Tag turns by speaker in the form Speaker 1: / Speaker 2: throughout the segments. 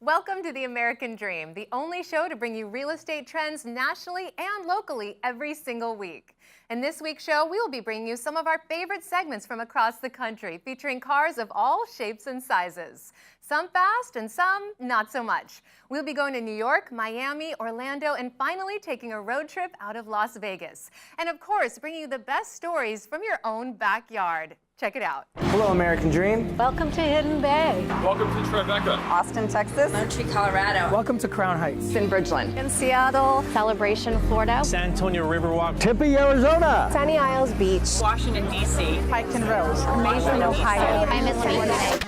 Speaker 1: Welcome to The American Dream, the only show to bring you real estate trends nationally and locally every single week. In this week's show, we will be bringing you some of our favorite segments from across the country, featuring cars of all shapes and sizes. Some fast and some not so much. We'll be going to New York, Miami, Orlando, and finally taking a road trip out of Las Vegas. And of course, bringing you the best stories from your own backyard. Check it out.
Speaker 2: Hello, American Dream.
Speaker 3: Welcome to Hidden Bay.
Speaker 4: Welcome to Tribeca.
Speaker 5: Austin, Texas.
Speaker 6: Montreal, Colorado.
Speaker 2: Welcome to Crown Heights.
Speaker 5: In Bridgeland.
Speaker 3: In Seattle. Celebration, Florida.
Speaker 2: San Antonio Riverwalk. Tempe, Arizona.
Speaker 3: Sunny Isles Beach.
Speaker 6: Washington, D.C.
Speaker 5: Piketon Rose.
Speaker 3: Mason, Ohio. I'm in Winnipeg.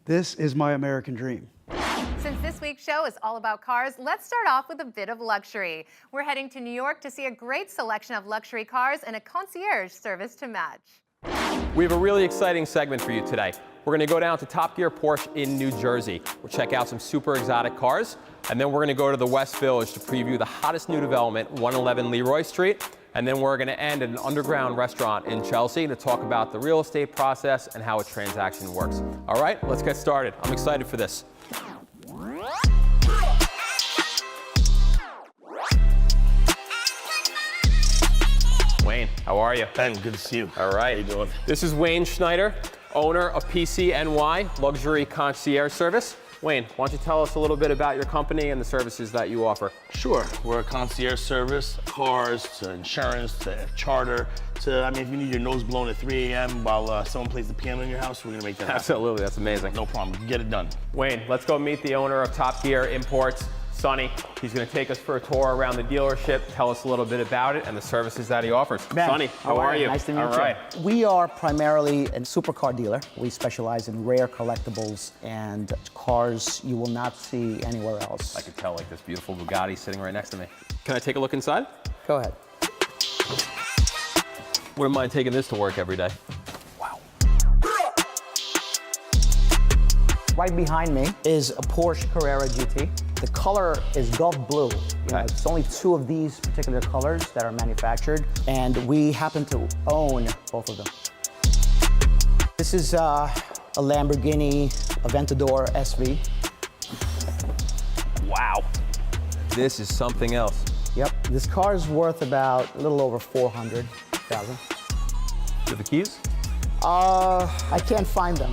Speaker 7: This is my American dream.
Speaker 1: Since this week's show is all about cars, let's start off with a bit of luxury. We're heading to New York to see a great selection of luxury cars and a concierge service to match.
Speaker 4: We have a really exciting segment for you today. We're going to go down to Top Gear Porsche in New Jersey. We'll check out some super exotic cars, and then we're going to go to the West Village to preview the hottest new development, 111 Leroy Street. And then we're going to end at an underground restaurant in Chelsea to talk about the real estate process and how a transaction works. All right, let's get started. I'm excited for this. Wayne, how are you?
Speaker 8: Ben, good to see you.
Speaker 4: All right.
Speaker 8: How you doing?
Speaker 4: This is Wayne Schneider, owner of PCNY Luxury Concierge Service. Wayne, why don't you tell us a little bit about your company and the services that you offer?
Speaker 8: Sure. We're a concierge service, cars, to insurance, to charter, to, if you need your nose blown at 3 a.m. while someone plays the piano in your house, we're gonna make that happen.
Speaker 4: Absolutely, that's amazing.
Speaker 8: No problem, get it done.
Speaker 4: Wayne, let's go meet the owner of Top Gear Imports, Sonny. He's going to take us for a tour around the dealership, tell us a little bit about it and the services that he offers.
Speaker 2: Ben,
Speaker 4: Sonny, how are you?
Speaker 2: Nice to meet you.
Speaker 4: All right.
Speaker 2: We are primarily a supercar dealer. We specialize in rare collectibles and cars you will not see anywhere else.
Speaker 4: I could tell, like this beautiful Bugatti sitting right next to me. Can I take a look inside?
Speaker 2: Go ahead.
Speaker 4: Wouldn't mind taking this to work every day.
Speaker 2: Wow. Right behind me is a Porsche Carrera GT. The color is Gulf Blue. It's only 2 of these particular colors that are manufactured, and we happen to own both of them. This is a Lamborghini Aventador SV.
Speaker 4: Wow. This is something else.
Speaker 2: Yep, this car is worth about a little over $400,000.
Speaker 4: Do you have the keys?
Speaker 2: I can't find them.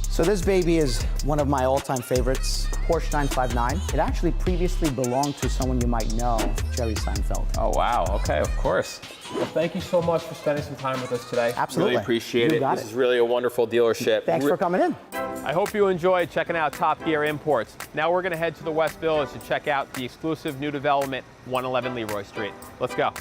Speaker 2: So this baby is one of my all-time favorites, Porsche 959. It actually previously belonged to someone you might know, Jerry Seinfeld.
Speaker 4: Oh, wow. Okay, of course. Well, thank you so much for spending some time with us today.
Speaker 2: Absolutely.
Speaker 4: Really appreciate it. This is really a wonderful dealership.
Speaker 2: Thanks for coming in.
Speaker 4: I hope you enjoyed checking out Top Gear Imports. Now we're going to head to the West Village to check out the exclusive new development, 111 Leroy Street. Let's go.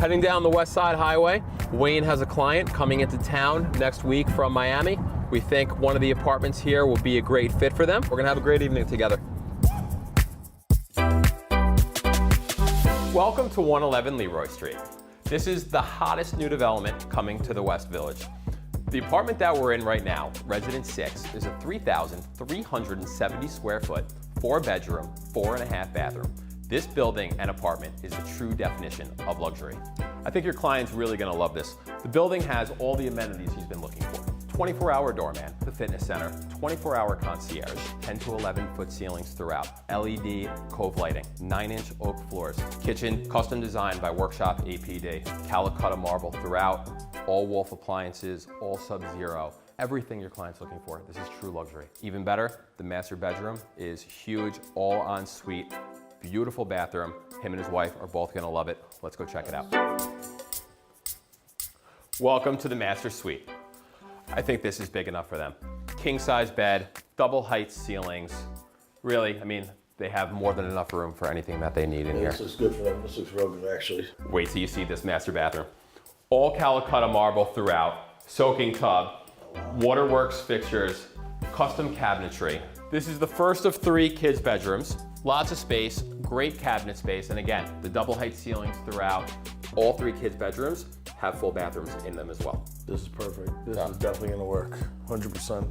Speaker 4: Heading down the West Side Highway, Wayne has a client coming into town next week from Miami. We think one of the apartments here will be a great fit for them. We're gonna have a great evening together. Welcome to 111 Leroy Street. This is the hottest new development coming to the West Village. The apartment that we're in right now, Residence 6, is a 3,370 square foot, 4-bedroom, 4.5 bathroom. This building and apartment is the true definition of luxury. I think your client's really gonna love this. The building has all the amenities he's been looking for. 24-hour doorman, the fitness center, 24-hour concierge, 10 to 11-foot ceilings throughout, LED cove lighting, 9-inch oak floors, kitchen custom designed by Workshop APD, Calcutta marble throughout, all Wolf appliances, all Sub-Zero. Everything your client's looking for. This is true luxury. Even better, the master bedroom is huge, all en suite. Beautiful bathroom. Him and his wife are both gonna love it. Let's go check it out. Welcome to the master suite. I think this is big enough for them. King size bed, double height ceilings. Really, they have more than enough room for anything that they need in here.
Speaker 8: This looks good for them. This looks real good, actually.
Speaker 4: Wait till you see this master bathroom. All Calcutta marble throughout, soaking tub, waterworks fixtures, custom cabinetry. This is the first of 3 kids' bedrooms. Lots of space, great cabinet space, and again, the double height ceilings throughout. All 3 kids' bedrooms have full bathrooms in them as well.
Speaker 8: This is perfect. This is definitely gonna work, 100%.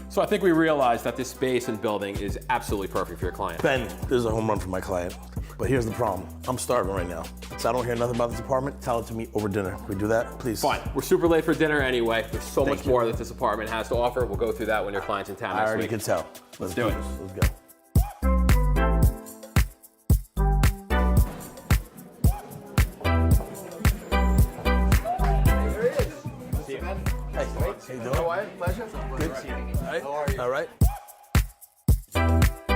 Speaker 4: So I think we realized that this space and building is absolutely perfect for your client.
Speaker 8: Ben, this is a home run for my client. But here's the problem. I'm starving right now. So I don't hear nothing about this apartment. Tell it to me over dinner. Can we do that, please?
Speaker 4: Fine. We're super late for dinner anyway. There's so
Speaker 8: Thank
Speaker 4: much
Speaker 8: you.
Speaker 4: more that this apartment has to offer. We'll go through that when your client's in town
Speaker 8: I
Speaker 4: next
Speaker 8: already
Speaker 4: week.
Speaker 8: can tell. Let's
Speaker 4: do it.
Speaker 8: this. Let's go. How you doing?
Speaker 5: Pleasure.
Speaker 8: Good to see you. All right.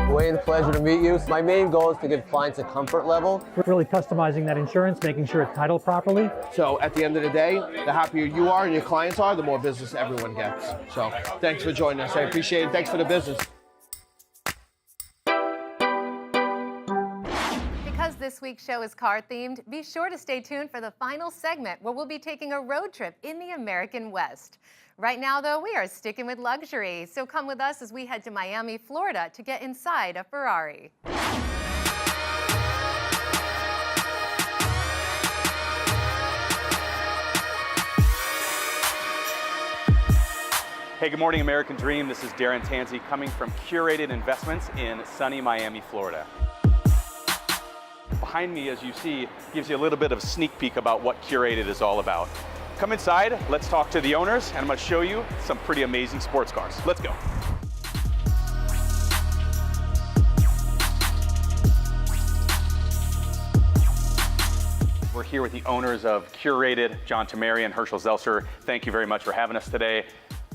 Speaker 5: Wayne, pleasure to meet you. My main goal is to give clients a comfort level.
Speaker 9: Really customizing that insurance, making sure it's titled properly.
Speaker 5: So at the end of the day, the happier you are and your clients are, the more business everyone gets. So thanks for joining us. I appreciate it. Thanks for the business.
Speaker 1: Because this week's show is car themed, be sure to stay tuned for the final segment where we'll be taking a road trip in the American West. Right now, though, we are sticking with luxury, so come with us as we head to Miami, Florida to get inside a Ferrari.
Speaker 10: Hey, good morning, American Dream. This is Darren Tansey coming from Curated Investments in sunny Miami, Florida. Behind me, as you see, gives you a little bit of a sneak peek about what Curated is all about. Come inside, let's talk to the owners, and I'm going to show you some pretty amazing sports cars. Let's go. We're here with the owners of Curated, John Tamari and Herschel Zelser. Thank you very much for having us today.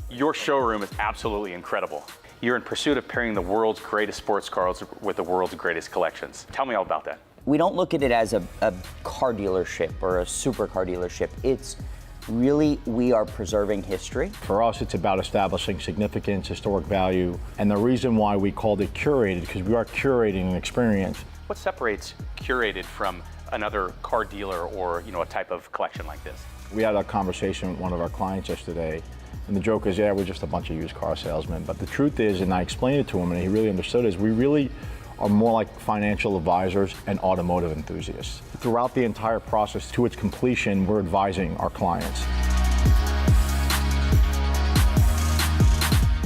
Speaker 10: Your showroom is absolutely incredible. You're in pursuit of pairing the world's greatest sports cars with the world's greatest collections. Tell me all about that.
Speaker 11: We don't look at it as a car dealership or a supercar dealership. It's really, we are preserving history.
Speaker 12: For us, it's about establishing significance, historic value, and the reason why we called it curated, because we are curating an experience.
Speaker 10: What separates Curated from another car dealer or a type of collection like this?
Speaker 12: We had a conversation with one of our clients yesterday, and the joke is, yeah, we're just a bunch of used car salesmen. But the truth is, and I explained it to him, and he really understood, is we really are more like financial advisors and automotive enthusiasts. Throughout the entire process to its completion, we're advising our clients.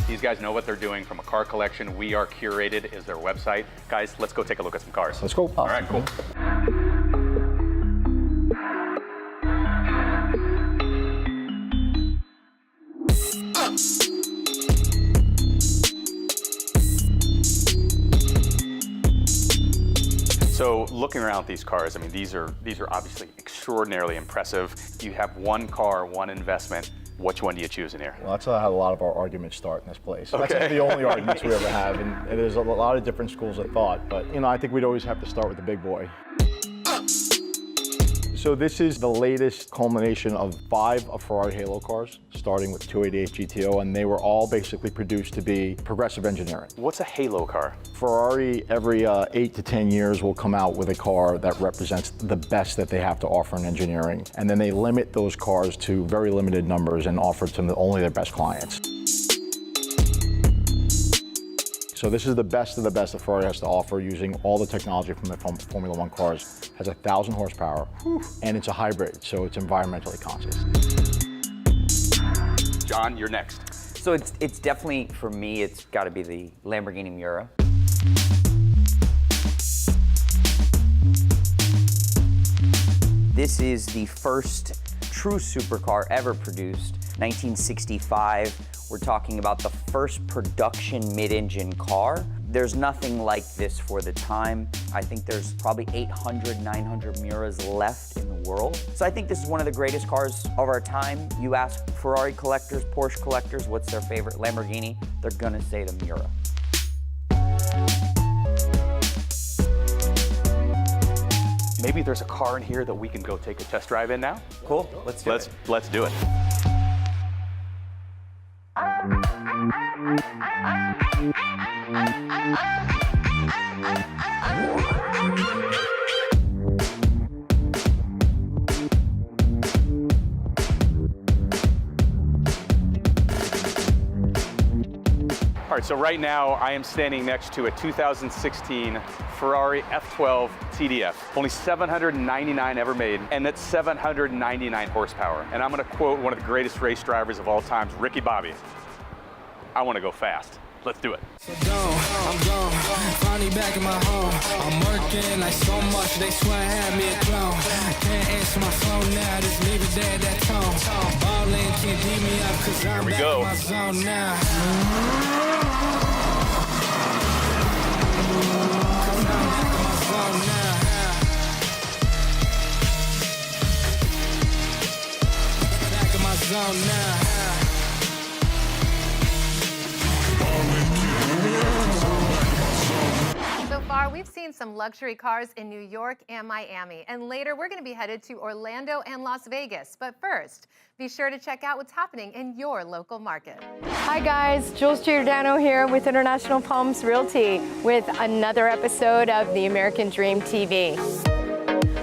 Speaker 10: These guys know what they're doing from a car collection. We Are Curated is their website. Guys, let's go take a look at some cars.
Speaker 12: Let's go.
Speaker 10: All right, cool. So looking around at these cars, I mean, these are obviously extraordinarily impressive. You have one car, one investment. Which one do you choose in here?
Speaker 12: Well, that's how a lot of our arguments start in this place.
Speaker 10: Okay.
Speaker 12: That's the only arguments we ever have, and there's a lot of different schools of thought, but I think we'd always have to start with the big boy. So this is the latest culmination of 5 of Ferrari Halo cars, starting with 288 GTO, and they were all basically produced to be progressive engineering.
Speaker 10: What's a Halo car?
Speaker 12: Ferrari, every 8 to 10 years, will come out with a car that represents the best that they have to offer in engineering. And then they limit those cars to very limited numbers and offer to only their best clients. So this is the best of the best that Ferrari has to offer, using all the technology from the Formula One cars. Has 1,000 horsepower, and it's a hybrid, so it's environmentally conscious.
Speaker 10: John, you're next.
Speaker 11: So it's definitely, for me, it's got to be the Lamborghini Miura. This is the first true supercar ever produced, 1965. We're talking about the first production mid-engine car. There's nothing like this for the time. I think there's probably 800, 900 Miuras left in the world. So I think this is one of the greatest cars of our time. You ask Ferrari collectors, Porsche collectors, what's their favorite Lamborghini? They're gonna say the Miura.
Speaker 10: Maybe there's a car in here that we can go take a test drive in now?
Speaker 11: Cool, let's do it.
Speaker 10: Let's do it. All right, so right now I am standing next to a 2016 Ferrari F12 TDF. Only 799 ever made, and that's 799 horsepower. And I'm gonna quote one of the greatest race drivers of all time, Ricky Bobby. I wanna go fast. Let's do it.
Speaker 13: I'm gone, finally back in my home. I'm working like so much, they swear I had me a clone. Can't answer my phone now, just leave it there, that tone. Ballin' can't beat me up, cause I'm back in my zone now. Cause I'm back in my zone now. Back in my zone now.
Speaker 1: So far, we've seen some luxury cars in New York and Miami, and later we're going to be headed to Orlando and Las Vegas. But first, be sure to check out what's happening in your local market.
Speaker 3: Hi guys, Jules Giordano here with International Palms Realty with another episode of the American Dream TV.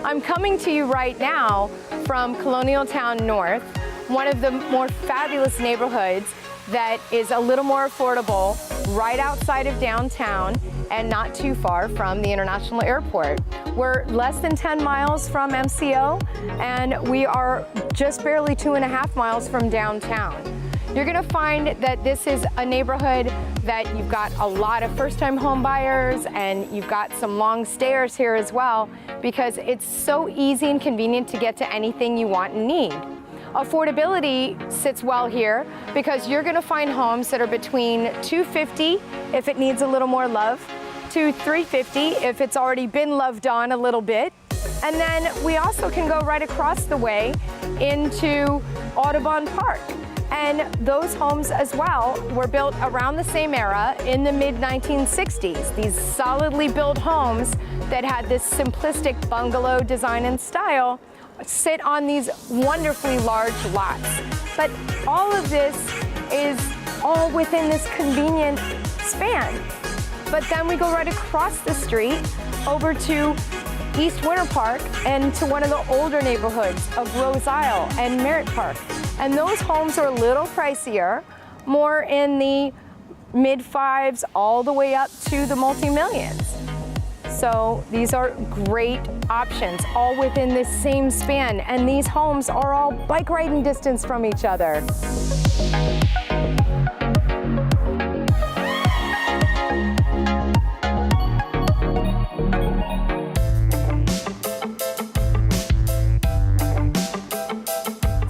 Speaker 3: I'm coming to you right now from Colonial Town North, one of the more fabulous neighborhoods that is a little more affordable, right outside of downtown and not too far from the International Airport. We're less than 10 miles from MCO, and we are just barely 2.5 miles from downtown. You're gonna find that this is a neighborhood that you've got a lot of first-time home buyers, and you've got some long stayers here as well, because it's so easy and convenient to get to anything you want and need. Affordability sits well here because you're gonna find homes that are between $250 if it needs a little more love, to $350 if it's already been loved on a little bit. And then we also can go right across the way into Audubon Park. And those homes as well were built around the same era in the mid-1960s. These solidly built homes that had this simplistic bungalow design and style sit on these wonderfully large lots. But all of this is all within this convenient span. But then we go right across the street over to East Winter Park and to one of the older neighborhoods of Rose Isle and Merritt Park. And those homes are a little pricier, more in the mid-fives all the way up to the multi-millions. So these are great options, all within this same span. And these homes are all bike riding distance from each other.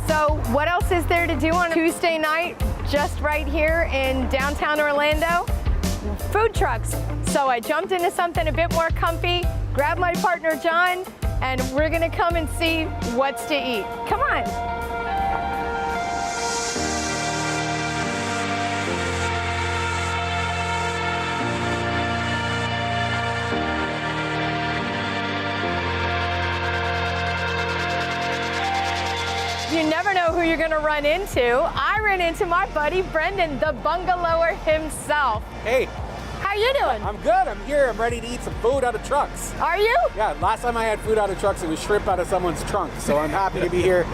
Speaker 3: So what else is there to do on a Tuesday night, just right here in downtown Orlando? Food trucks. So I jumped into something a bit more comfy, grabbed my partner John, and we're gonna come and see what's to eat. Come on. You never know who you're gonna run into. I ran into my buddy Brendan, the bungalower himself.
Speaker 14: Hey.
Speaker 3: How you doing?
Speaker 14: I'm good. I'm here. I'm ready to eat some food out of trucks.
Speaker 3: Are you?
Speaker 14: Yeah. Last time I had food out of trucks, it was shrimp out of someone's trunk. So I'm happy to be here.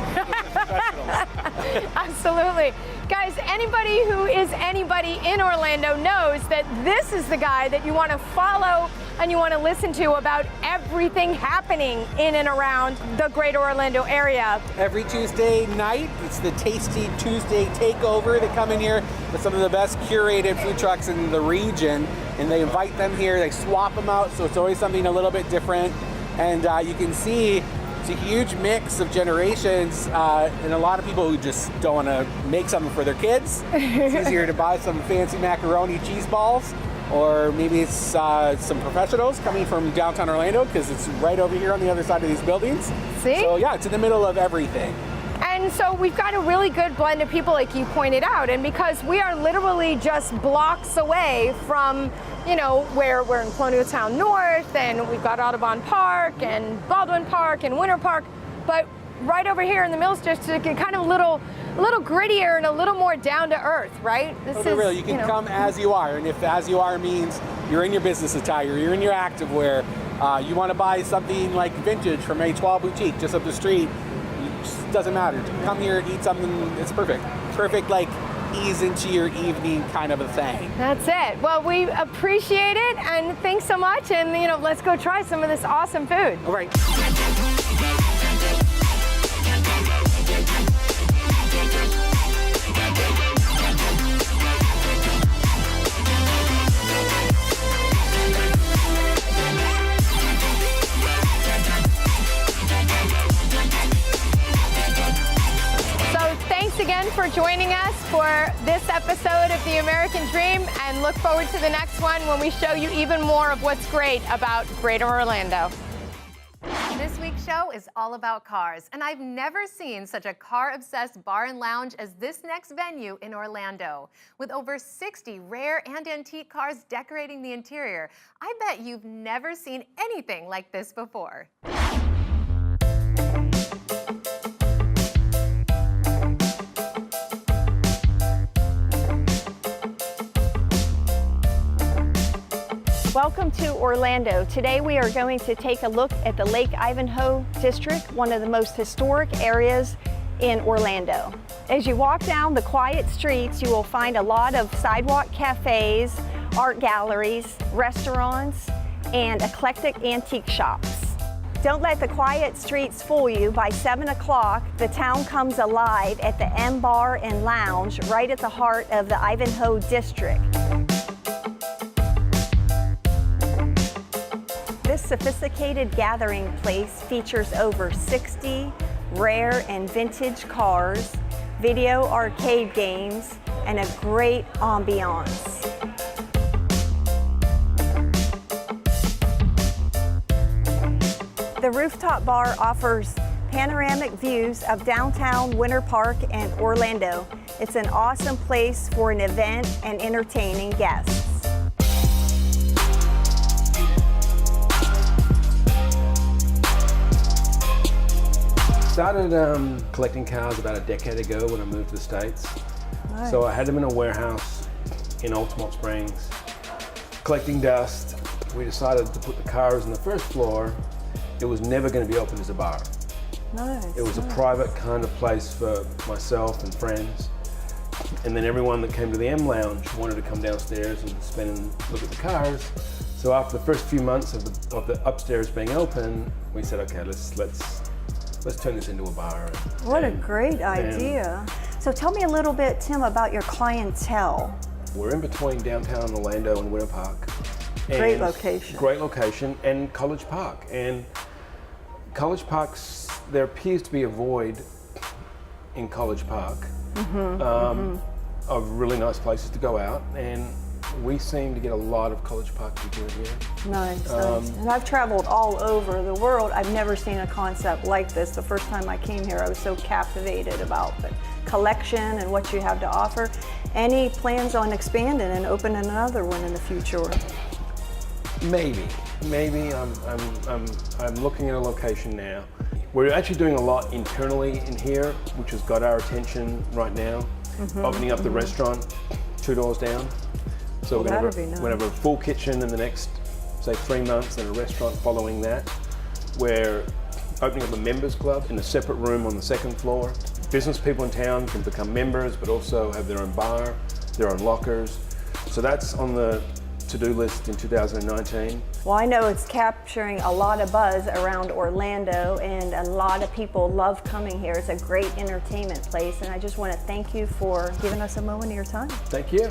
Speaker 3: Absolutely. Guys, anybody who is anybody in Orlando knows that this is the guy that you want to follow and you want to listen to about everything happening in and around the greater Orlando area.
Speaker 14: Every Tuesday night, it's the Tasty Tuesday Takeover. They come in here with some of the best curated food trucks in the region, and they invite them here. They swap them out, so it's always something a little bit different. And you can see it's a huge mix of generations, and a lot of people who just don't want to make something for their kids. It's easier to buy some fancy macaroni cheese balls, or maybe it's some professionals coming from downtown Orlando, because it's right over here on the other side of these buildings.
Speaker 3: See?
Speaker 14: So yeah, it's in the middle of everything.
Speaker 3: And so we've got a really good blend of people, like you pointed out, and because we are literally just blocks away from, you know, where we're in Colonial Town North, and we've got Audubon Park and Baldwin Park and Winter Park, but right over here in the Mills District, kind of a little grittier and a little more down to earth, right? This is
Speaker 14: real. You can come as you are, and if as you are means you're in your business attire, you're in your activewear, you want to buy something like vintage from A12 Boutique just up the street, it just doesn't matter. Come here, eat something. It's perfect. Perfect, like ease into your evening kind of a thing.
Speaker 3: That's it. Well, we appreciate it, and thanks so much. And let's go try some of this awesome food.
Speaker 14: All right.
Speaker 3: Again for joining us for this episode of The American Dream, and look forward to the next one when we show you even more of what's great about Greater Orlando.
Speaker 1: This week's show is all about cars, and I've never seen such a car-obsessed bar and lounge as this next venue in Orlando. With over 60 rare and antique cars decorating the interior, I bet you've never seen anything like this before.
Speaker 3: Welcome to Orlando. Today we are going to take a look at the Lake Ivanhoe District, one of the most historic areas in Orlando. As you walk down the quiet streets, you will find a lot of sidewalk cafes, art galleries, restaurants, and eclectic antique shops. Don't let the quiet streets fool you. By 7 o'clock, the town comes alive at the M Bar and Lounge, right at the heart of the Ivanhoe District. This sophisticated gathering place features over 60 rare and vintage cars, video arcade games, and a great ambiance. The rooftop bar offers panoramic views of downtown Winter Park and Orlando. It's an awesome place for an event and entertaining guests.
Speaker 15: Started collecting cars about a decade ago when I moved to the States.
Speaker 3: Nice.
Speaker 15: So I had them in a warehouse in Altamont Springs, collecting dust. We decided to put the cars on the first floor. It was never going to be open as a bar.
Speaker 3: Nice.
Speaker 15: It was a private kind of place for myself and friends. And then everyone that came to the M Lounge wanted to come downstairs and spend and look at the cars. So after the first few months of the upstairs being open, we said, okay, let's turn this into a bar.
Speaker 3: What a great idea. So tell me a little bit, Tim, about your clientele.
Speaker 15: We're in between downtown Orlando and Winter Park.
Speaker 3: Great location.
Speaker 15: Great location, and College Park. And College Park's, there appears to be a void in College Park of really nice places to go out. And we seem to get a lot of College Park people in here.
Speaker 3: Nice, nice. And I've traveled all over the world. I've never seen a concept like this. The first time I came here, I was so captivated about the collection and what you have to offer. Any plans on expanding and opening another one in the future?
Speaker 15: Maybe. I'm looking at a location now. We're actually doing a lot internally in here, which has got our attention right now. Opening up the restaurant 2 doors down. So we're going to have a full kitchen in the next, say, 3 months, and a restaurant following that. We're opening up a members club in a separate room on the second floor. Business people in town can become members, but also have their own bar, their own lockers. So that's on the to-do list in 2019.
Speaker 3: Well, I know it's capturing a lot of buzz around Orlando, and a lot of people love coming here. It's a great entertainment place, and I just want to thank you for giving us a moment of your time.
Speaker 15: Thank you.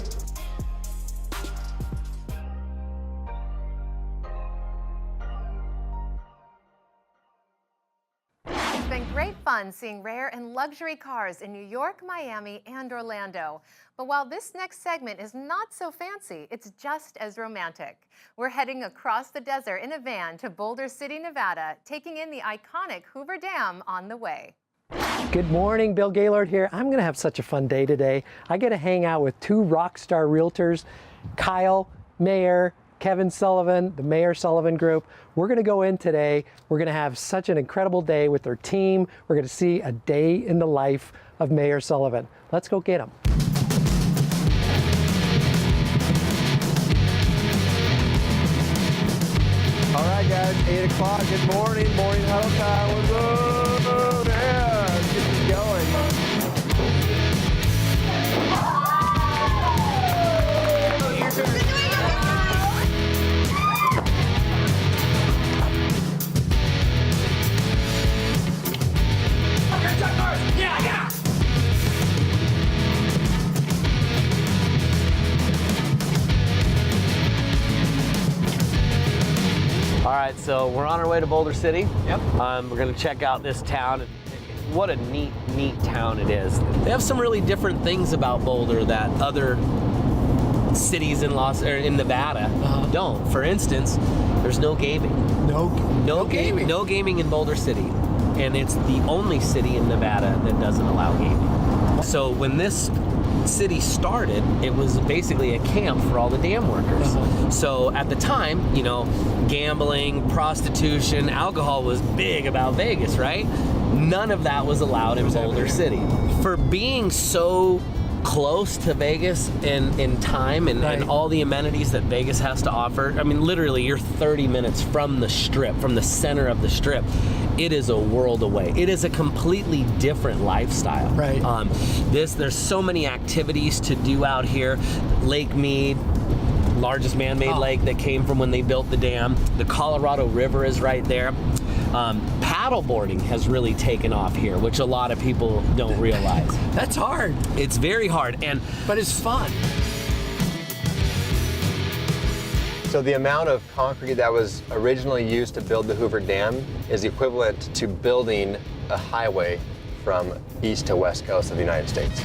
Speaker 1: It's been great fun seeing rare and luxury cars in New York, Miami, and Orlando. But while this next segment is not so fancy, it's just as romantic. We're heading across the desert in a van to Boulder City, Nevada, taking in the iconic Hoover Dam on the way.
Speaker 9: Good morning, Bill Gaylord here. I'm gonna have such a fun day today. I get to hang out with 2 rock star realtors, Kyle Mayer, Kevin Sullivan, the Mayer Sullivan Group. We're gonna go in today. We're gonna have such an incredible day with their team. We're gonna see a day in the life of Mayer Sullivan. Let's go get them.
Speaker 5: All right, guys, 8 o'clock. Good morning. Morning huddle time. What's up? Yeah, let's get this going.
Speaker 16: All right, so we're on our way to Boulder City. Yep. We're gonna check out this town. What a neat town it is. They have some really different things about Boulder that other cities in Nevada don't. For instance, there's no gaming. No gaming. No gaming in Boulder City, and it's the only city in Nevada that doesn't allow gaming. So when this city started, it was basically a camp for all the dam workers. So at the time, you know, gambling, prostitution, alcohol was big about Vegas, right? None of that was allowed in Boulder City. For being so close to Vegas in time and all the amenities that Vegas has to offer, I mean, literally you're 30 minutes from the strip, from the center of the strip. It is a world away. It is a completely different lifestyle. Right. There's so many activities to do out here. Lake Mead, largest man-made lake that came from when they built the dam. The Colorado River is right there. Paddleboarding has really taken off here, which a lot of people don't realize. That's hard. It's very hard, but it's fun.
Speaker 17: So the amount of concrete that was originally used to build the Hoover Dam is equivalent to building a highway from east to west coast of the United States.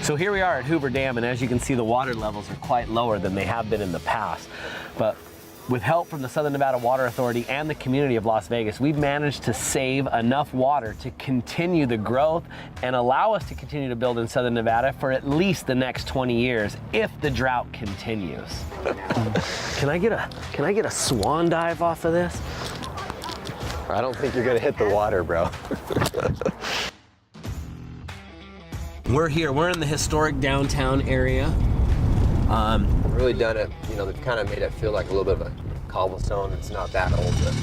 Speaker 16: So here we are at Hoover Dam, and as you can see, the water levels are quite lower than they have been in the past. But with help from the Southern Nevada Water Authority and the community of Las Vegas, we've managed to save enough water to continue the growth and allow us to continue to build in Southern Nevada for at least the next 20 years if the drought continues. Can I get a swan dive off of this?
Speaker 17: I don't think you're gonna hit the water, bro.
Speaker 16: We're here, we're in the historic downtown area.
Speaker 17: Really done it, you know, they've kind of made it feel like a little bit of a cobblestone. It's not that old, but.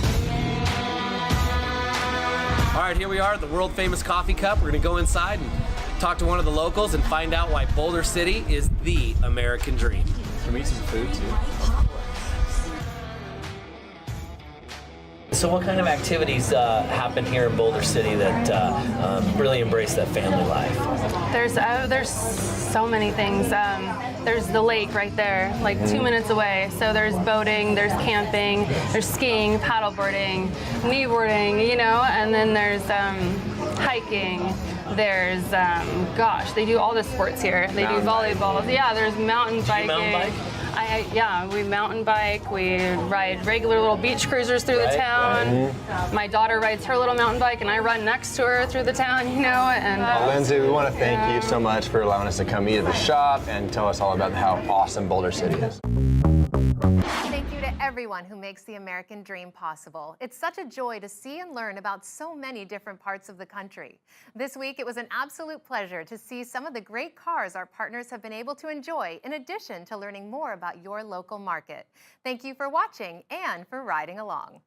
Speaker 16: All right, here we are at the world famous coffee cup. We're gonna go inside and talk to one of the locals and find out why Boulder City is the American dream.
Speaker 18: Can we eat some food too?
Speaker 16: So what kind of activities happen here in Boulder City that really embrace that family life?
Speaker 19: There's so many things. There's the lake right there, like 2 minutes away. So there's boating, there's camping, there's skiing, paddleboarding, kneeboarding, you know, and then there's hiking. There's, gosh, they do all the sports here. They do volleyball. Yeah, there's mountain biking.
Speaker 16: Do you mountain bike?
Speaker 19: Yeah, we mountain bike, we ride regular little beach cruisers through the town. My daughter rides her little mountain bike and I run next to her through the town, you know. And
Speaker 17: Well, Lindsay, we want to thank you so much for allowing us to come eat at the shop and tell us all about how awesome Boulder City is.
Speaker 1: Thank you to everyone who makes the American dream possible. It's such a joy to see and learn about so many different parts of the country. This week, it was an absolute pleasure to see some of the great cars our partners have been able to enjoy, in addition to learning more about your local market. Thank you for watching and for riding along.